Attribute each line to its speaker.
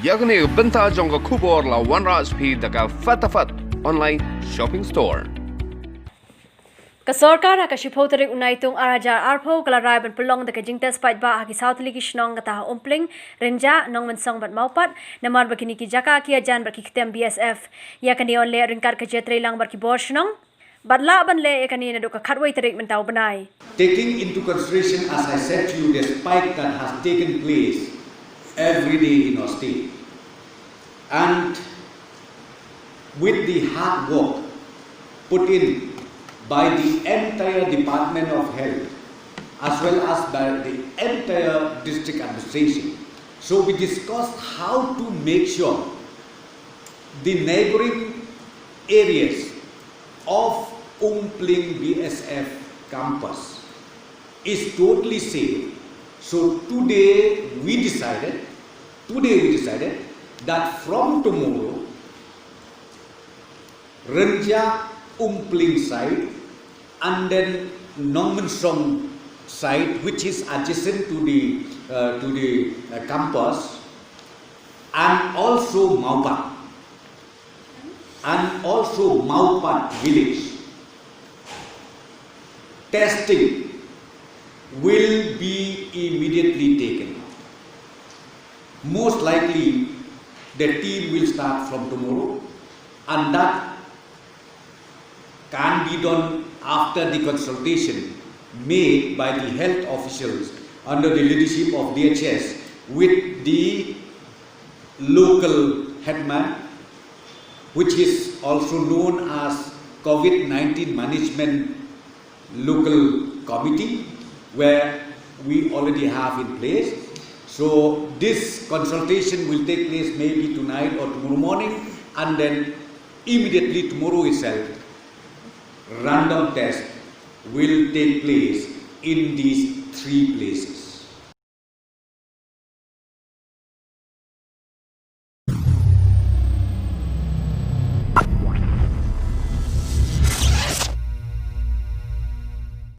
Speaker 1: Yagni benta jonga kubor la wanras pi daga fatafat online shopping store.
Speaker 2: Kasorkar ha kashipotarik unaitung arajar arpo kalarai ban pelong da kajingtes Paidbah ki South Liki Shnong kata Umpling Rynjah Nongmensong bat Mawpat namar bakini ki jaka ki ajan barki kitem BSF ya kani on le ringkar ka jetre lang barki borshnong badla ban le ekani na do ka khatwai tarik mentau banai.
Speaker 3: Taking into consideration, as I said to you, the spike that has taken place every day in our state, and with the hard work put in by the entire Department of Health as well as by the entire district administration. So we discussed how to make sure the neighboring areas of Umpling BSF campus is totally safe. So today we decided that from tomorrow, Rynjah Umpling side and then Nongmensong side, which is adjacent to the campus, and also Mawpat village, testing will be immediately taken. Most likely the team will start from tomorrow, and that can be done after the consultation made by the health officials under the leadership of DHS with the local headman, which is also known as COVID-19 Management Local Committee, where we already have in place. So this consultation will take place maybe tonight or tomorrow morning, and then immediately tomorrow itself, random test will take place in these 3 places.